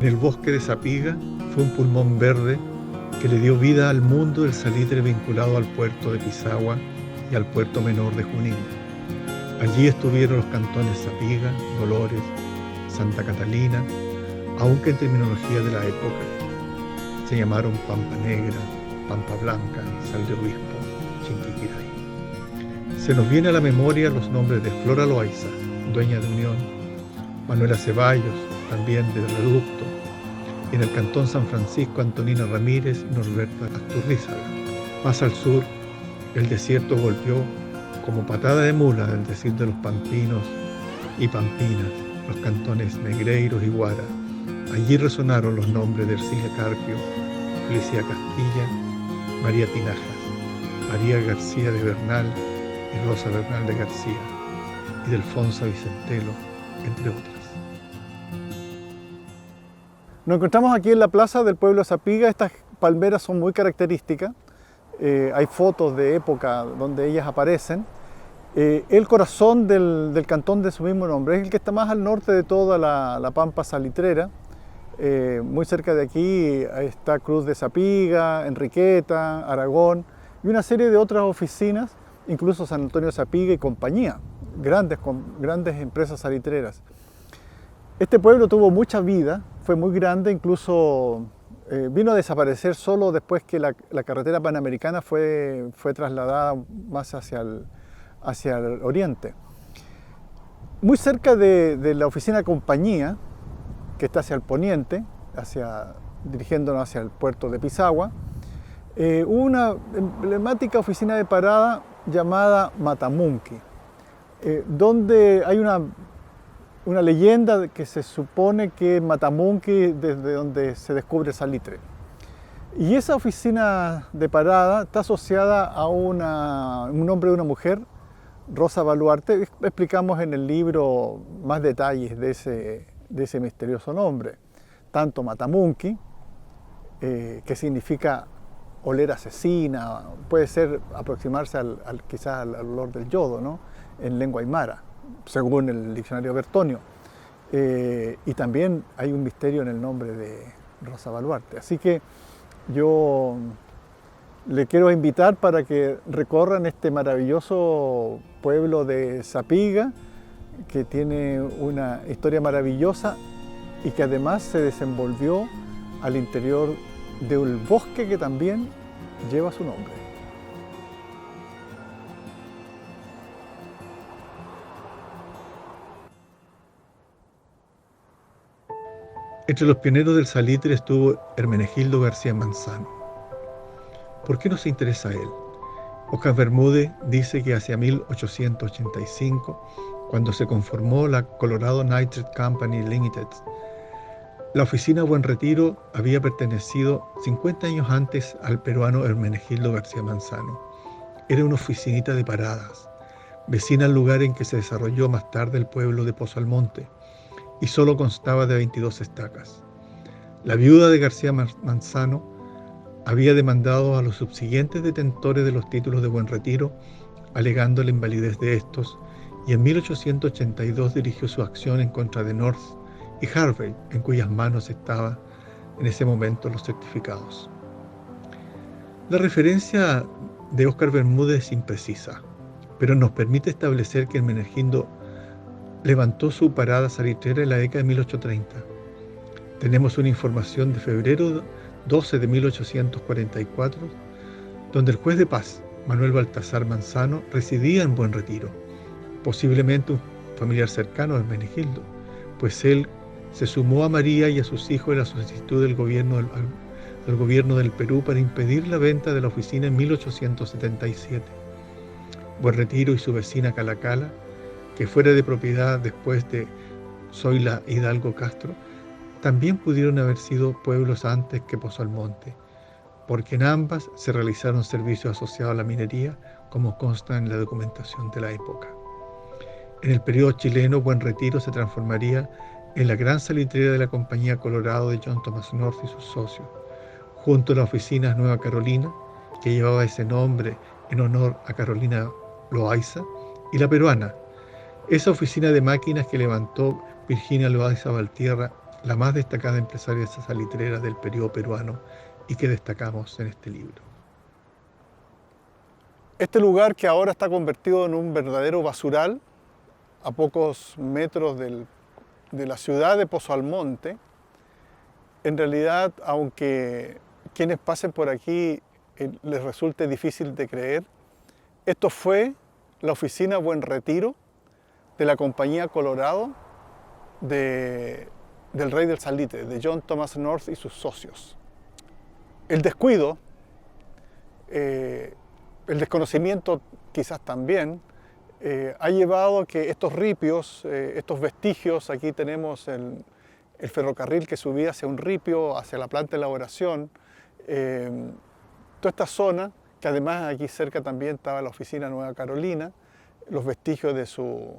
En el bosque de Zapiga fue un pulmón verde que le dio vida al mundo del salitre vinculado al puerto de Pisagua y al puerto menor de Junín. Allí estuvieron los cantones Zapiga, Dolores, Santa Catalina, aunque en terminología de la época se llamaron Pampa Negra, Pampa Blanca, Sal de Obispo, Chinquiquirá. Se nos viene a la memoria los nombres de Flora Loaiza, dueña de Unión, Manuela Ceballos, también de Reducto, y en el cantón San Francisco Antonina Ramírez y Norberta Asturrízaga. Más al sur, el desierto golpeó como patada de mula del decir de los pampinos y pampinas, los cantones Negreiros y Guara. Allí resonaron los nombres de Ercilia Carpio, Felicia Castilla, María Tinajas, María García de Bernal y Rosa Bernal de García, y de Alfonso Vicentelo, entre otras. Nos encontramos aquí en la plaza del pueblo de Zapiga. Estas palmeras son muy características. Hay fotos de época donde ellas aparecen. El corazón del cantón de su mismo nombre es el que está más al norte de toda la pampa salitrera. Muy cerca de aquí está Cruz de Zapiga, Enriqueta, Aragón y una serie de otras oficinas, incluso San Antonio de Zapiga y compañía, grandes empresas salitreras. Este pueblo tuvo mucha vida, fue muy grande, incluso vino a desaparecer solo después que la carretera panamericana fue trasladada más hacia el oriente. Muy cerca de la oficina de compañía, que está hacia el poniente, dirigiéndonos hacia el puerto de Pisagua, una emblemática oficina de parada llamada Matamunqui, donde hay una leyenda que se supone que Matamunqui desde donde se descubre el salitre. Y esa oficina de parada está asociada a un nombre de una mujer, Rosa Baluarte. Explicamos en el libro más detalles de ese misterioso nombre. Tanto Matamunqui, que significa oler asesina, puede ser aproximarse quizás al olor del yodo, ¿no?, en lengua aymara, según el diccionario Bertonio. Y también hay un misterio en el nombre de Rosa Baluarte. Así que yo le quiero invitar para que recorran este maravilloso pueblo de Zapiga, que tiene una historia maravillosa y que además se desenvolvió al interior de un bosque que también lleva su nombre. Entre los pioneros del salitre estuvo Hermenegildo García Manzano. ¿Por qué nos interesa él? Oscar Bermúdez dice que hacia 1885, cuando se conformó la Colorado Nitrate Company Limited, la oficina Buen Retiro había pertenecido 50 años antes al peruano Hermenegildo García Manzano. Era una oficinita de paradas, vecina al lugar en que se desarrolló más tarde el pueblo de Pozo Almonte, y solo constaba de 22 estacas. La viuda de García Manzano había demandado a los subsiguientes detentores de los títulos de Buen Retiro, alegando la invalidez de estos, y en 1882 dirigió su acción en contra de North y Harvey, en cuyas manos estaban en ese momento los certificados. La referencia de Oscar Bermúdez es imprecisa, pero nos permite establecer que Hermenegildo levantó su parada salitrera en la década de 1830. Tenemos una información de febrero 12 de 1844, donde el juez de paz, Manuel Baltasar Manzano, residía en Buen Retiro, posiblemente un familiar cercano de Hermenegildo, pues él se sumó a María y a sus hijos en la solicitud del gobierno del Perú para impedir la venta de la oficina en 1877. Buen Retiro y su vecina Calacala, que fuera de propiedad después de Zoila Hidalgo Castro, también pudieron haber sido pueblos antes que Pozo Almonte, porque en ambas se realizaron servicios asociados a la minería, como consta en la documentación de la época. En el periodo chileno, Buen Retiro se transformaría en la gran salitrera de la Compañía Colorado de John Thomas North y sus socios, junto a la oficina Nueva Carolina, que llevaba ese nombre en honor a Carolina Loaiza, y la peruana, esa oficina de máquinas que levantó Virginia Loaiza Valtierra la más destacada empresaria salitrera del periodo peruano y que destacamos en este libro. Este lugar, que ahora está convertido en un verdadero basural, a pocos metros de la ciudad de Pozo Almonte, en realidad, aunque quienes pasen por aquí les resulte difícil de creer, esto fue la oficina Buen Retiro de la Compañía Colorado del Rey del Salitre, de John Thomas North y sus socios. El descuido, el desconocimiento quizás también, ha llevado a que estos ripios, estos vestigios, aquí tenemos el ferrocarril que subía hacia un ripio, hacia la planta de elaboración, toda esta zona, que además aquí cerca también estaba la oficina Nueva Carolina, los vestigios de su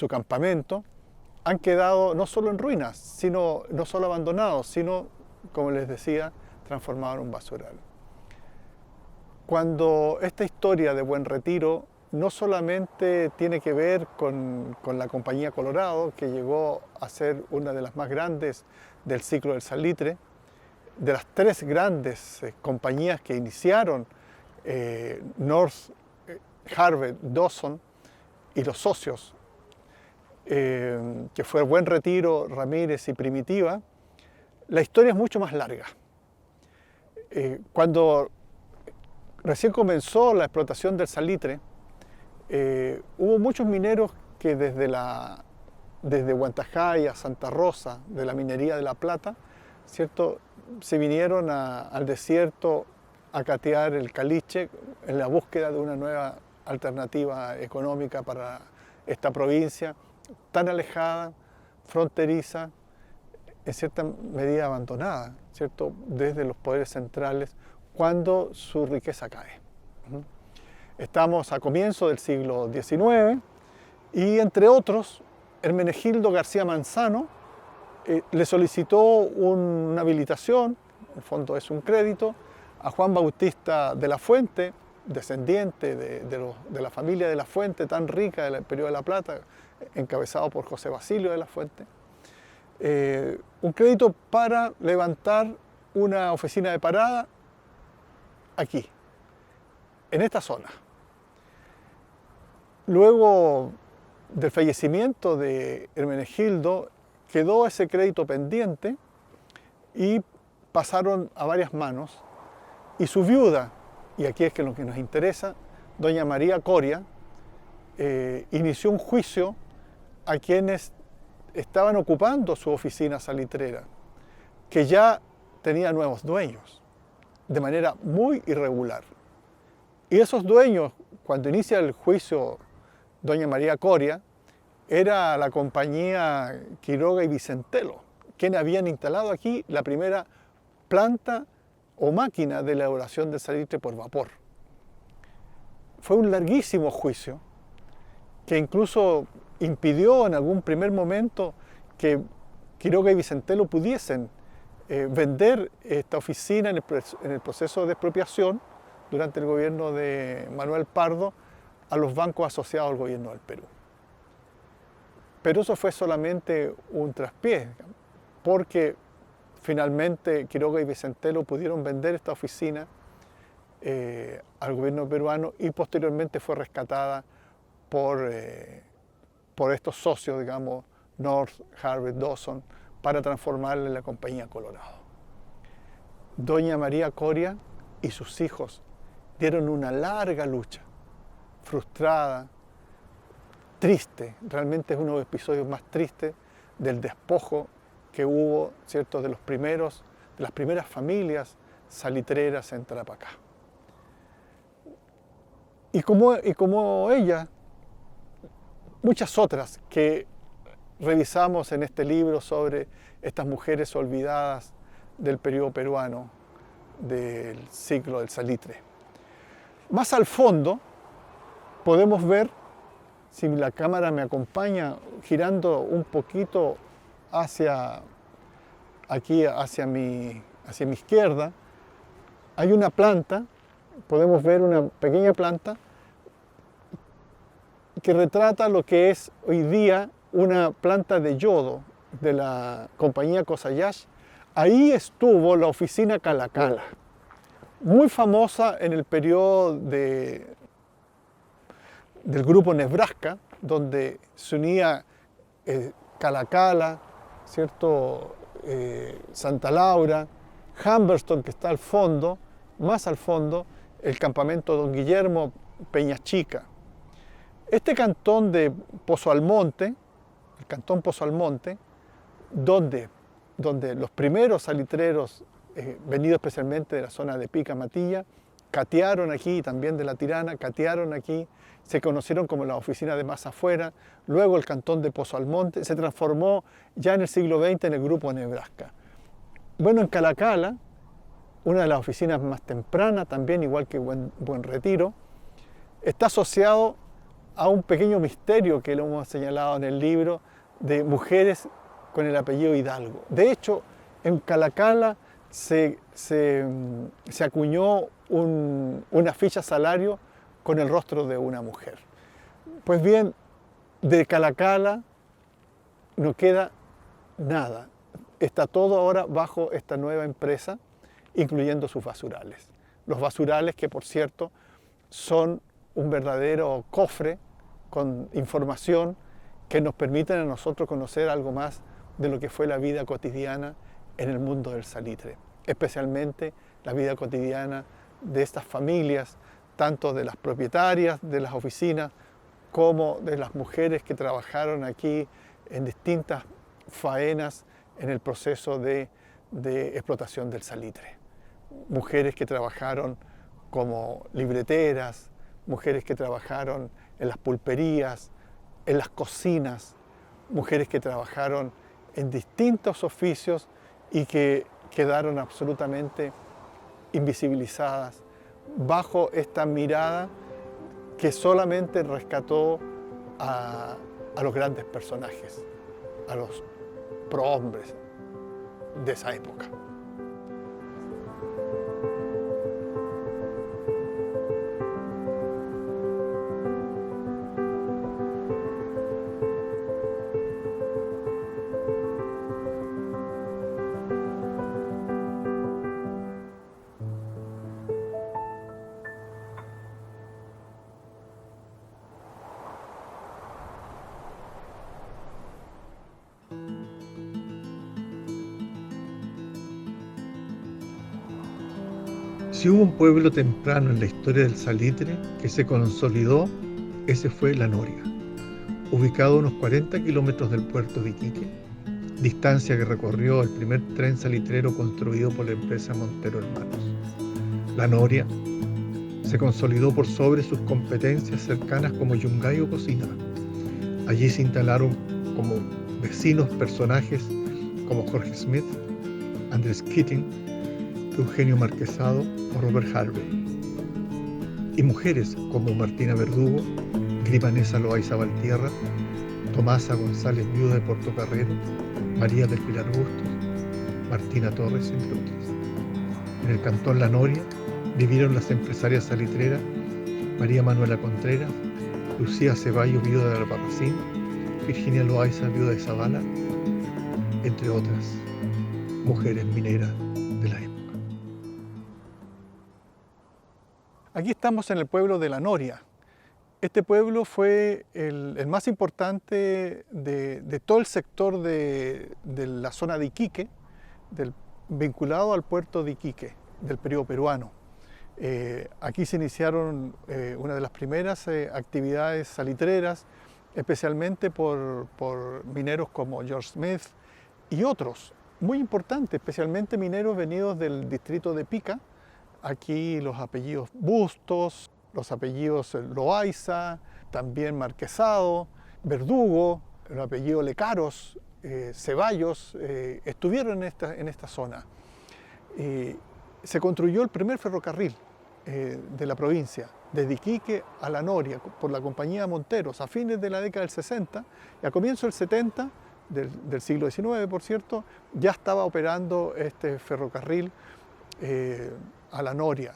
campamento, han quedado no solo en ruinas, no solo abandonados, sino, como les decía, transformados en un basural. Cuando esta historia de Buen Retiro no solamente tiene que ver con la Compañía Colorado, que llegó a ser una de las más grandes del ciclo del salitre, de las tres grandes compañías que iniciaron, North, Harvard, Dawson y los socios, que fue Buen Retiro, Ramírez y Primitiva, la historia es mucho más larga. Cuando recién comenzó la explotación del salitre, hubo muchos mineros que desde Huantajay a Santa Rosa, de la minería de La Plata, ¿cierto?, se vinieron al desierto a catear el caliche en la búsqueda de una nueva alternativa económica para esta provincia tan alejada, fronteriza, en cierta medida abandonada, ¿cierto?, desde los poderes centrales, cuando su riqueza cae. Estamos a comienzos del siglo XIX y, entre otros, Hermenegildo García Manzano le solicitó una habilitación, en el fondo es un crédito, a Juan Bautista de la Fuente, descendiente de la familia de la Fuente, tan rica del periodo de La Plata, encabezado por José Basilio de la Fuente, un crédito para levantar una oficina de parada aquí, en esta zona. Luego del fallecimiento de Hermenegildo, quedó ese crédito pendiente y pasaron a varias manos, y su viuda, y aquí es que lo que nos interesa, doña María Coria, inició un juicio a quienes estaban ocupando su oficina salitrera, que ya tenía nuevos dueños, de manera muy irregular. Y esos dueños, cuando inicia el juicio doña María Coria, era la compañía Quiroga y Vicentelo, quienes habían instalado aquí la primera planta o máquina de elaboración de salitre por vapor. Fue un larguísimo juicio que incluso impidió en algún primer momento que Quiroga y Vicentelo pudiesen vender esta oficina en el proceso de expropiación durante el gobierno de Manuel Pardo a los bancos asociados al gobierno del Perú. Pero eso fue solamente un traspié, porque finalmente Quiroga y Vicentelo pudieron vender esta oficina al gobierno peruano y posteriormente fue rescatada por estos socios, digamos, North, Harvard, Dawson, para transformarla en la Compañía Colorado. Doña María Coria y sus hijos dieron una larga lucha, frustrada, triste, realmente es uno de los episodios más tristes del despojo que hubo, ¿cierto?, de las primeras familias salitreras en Tarapacá. Y como ella, muchas otras que revisamos en este libro sobre estas mujeres olvidadas del periodo peruano del ciclo del salitre. Más al fondo podemos ver, si la cámara me acompaña, girando un poquito hacia mi izquierda, hay una planta, podemos ver una pequeña planta que retrata lo que es hoy día una planta de yodo de la compañía Kosayash, ahí estuvo la oficina Cala-Cala, muy famosa en el periodo del grupo Nebraska, donde se unía Cala-Cala, ¿cierto? Santa Laura, Humberston, que está al fondo, más al fondo, el campamento Don Guillermo, Peña Chica. Este cantón de Pozo Almonte, el cantón Pozo Almonte, donde los primeros salitreros, venidos especialmente de la zona de Pica Matilla, catearon aquí, también de La Tirana, catearon aquí, se conocieron como la oficina de Más Afuera, luego el cantón de Pozo Almonte, se transformó ya en el siglo XX en el grupo Nebraska. Bueno, en Cala-Cala, una de las oficinas más tempranas, también igual que Buen Retiro, está asociado a un pequeño misterio que lo hemos señalado en el libro de mujeres con el apellido Hidalgo. De hecho, en Cala-Cala se acuñó una ficha salario con el rostro de una mujer. Pues bien, de Cala-Cala no queda nada. Está todo ahora bajo esta nueva empresa, incluyendo sus basurales. Los basurales que, por cierto, son un verdadero cofre con información que nos permiten a nosotros conocer algo más de lo que fue la vida cotidiana en el mundo del salitre, especialmente la vida cotidiana de estas familias, tanto de las propietarias de las oficinas como de las mujeres que trabajaron aquí en distintas faenas en el proceso de explotación del salitre. Mujeres que trabajaron como libreteras, mujeres que trabajaron en las pulperías, en las cocinas, mujeres que trabajaron en distintos oficios y que quedaron absolutamente invisibilizadas bajo esta mirada que solamente rescató a los grandes personajes, a los prohombres de esa época. Si hubo un pueblo temprano en la historia del salitre que se consolidó, ese fue La Noria, ubicado a unos 40 kilómetros del puerto de Iquique, distancia que recorrió el primer tren salitrero construido por la empresa Montero Hermanos. La Noria se consolidó por sobre sus competencias cercanas como Yungay o Cocina. Allí se instalaron como vecinos personajes como Jorge Smith, Andrés Keating, Eugenio Marquesado o Robert Harvey, y mujeres como Martina Verdugo, Grimanesa Loaiza Valtierra, Tomasa González, viuda de Portocarrero, María del Pilar Bustos, Martina Torres, entre otras. En el cantón La Noria vivieron las empresarias salitreras María Manuela Contreras, Lucía Ceballos, viuda de Albarracín, Virginia Loaiza, viuda de Zavala, entre otras mujeres mineras de la época. Aquí estamos en el pueblo de La Noria. Este pueblo fue el más importante de todo el sector de la zona de Iquique, vinculado al puerto de Iquique, del periodo peruano. Aquí se iniciaron una de las primeras actividades salitreras, especialmente por mineros como George Smith y otros, muy importantes, especialmente mineros venidos del distrito de Pica. Aquí los apellidos Bustos, los apellidos Loaiza, también Marquesado, Verdugo, el apellido Lecaros, Ceballos, estuvieron en esta zona. Se construyó el primer ferrocarril de la provincia, desde Iquique a La Noria, por la compañía Monteros, a fines de la década del 60 y a comienzos del 70, del siglo XIX, por cierto, ya estaba operando este ferrocarril a La Noria,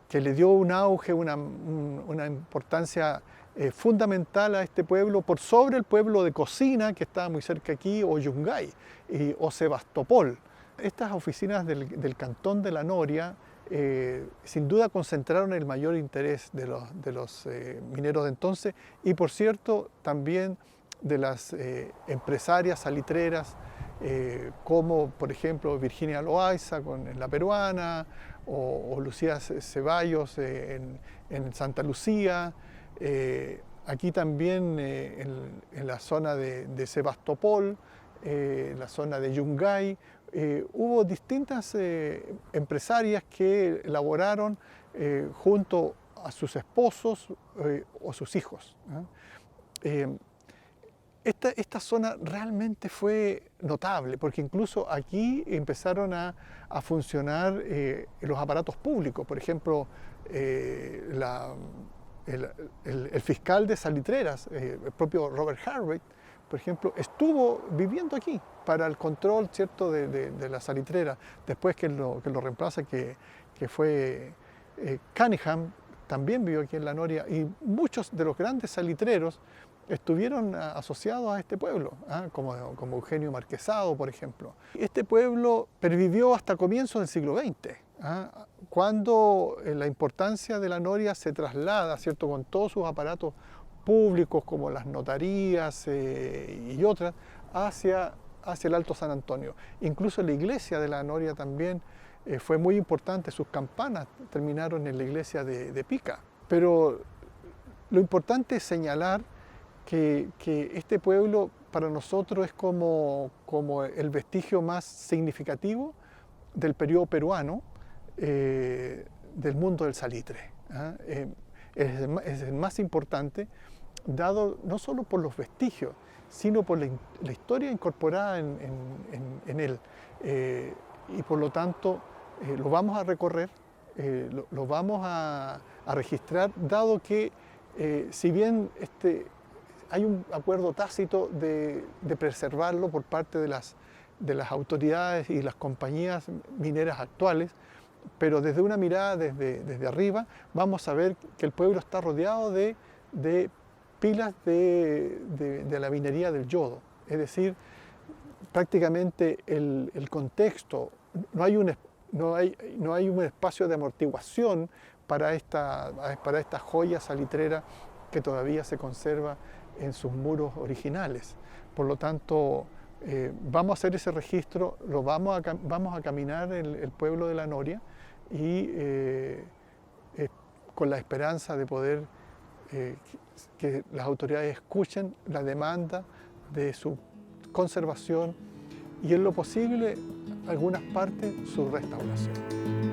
que le dio un auge, una importancia fundamental a este pueblo por sobre el pueblo de Cocina, que estaba muy cerca aquí, o Yungay, o Sebastopol. Estas oficinas del Cantón de la Noria sin duda concentraron el mayor interés de los mineros de entonces y, por cierto, también de las empresarias salitreras, como por ejemplo Virginia Loaiza en La Peruana, o Lucía Ceballos en Santa Lucía, aquí también en la zona de Sebastopol, en la zona de Yungay. Hubo distintas empresarias que laboraron junto a sus esposos o sus hijos. Esta zona realmente fue notable, porque incluso aquí empezaron a funcionar los aparatos públicos. Por ejemplo, el fiscal de salitreras, el propio Robert Harvey, por ejemplo, estuvo viviendo aquí para el control, ¿cierto?, de la salitrera. Después que lo reemplaza, que fue Cunningham, también vivió aquí en La Noria, y muchos de los grandes salitreros estuvieron asociados a este pueblo, como Eugenio Marquesado, por ejemplo. Este pueblo pervivió hasta comienzos del siglo XX, cuando la importancia de La Noria se traslada, ¿cierto?, con todos sus aparatos públicos como las notarías y otras, hacia el Alto San Antonio. Incluso la iglesia de La Noria también fue muy importante, sus campanas terminaron en la iglesia de Pica. Pero lo importante es señalar que este pueblo para nosotros es como el vestigio más significativo del periodo peruano del mundo del salitre. Es el más importante, dado no solo por los vestigios, sino por la historia incorporada en él. Y por lo tanto lo vamos a recorrer, lo vamos a registrar, dado que si bien hay un acuerdo tácito de preservarlo por parte de las autoridades y las compañías mineras actuales, pero desde una mirada desde arriba vamos a ver que el pueblo está rodeado de pilas de la minería del yodo. Es decir, prácticamente el contexto, no hay un espacio de amortiguación para esta joya salitrera que todavía se conserva en sus muros originales. Por lo tanto, vamos a hacer ese registro, vamos a caminar el pueblo de La Noria y con la esperanza de poder que las autoridades escuchen la demanda de su conservación y, en lo posible, algunas partes, su restauración.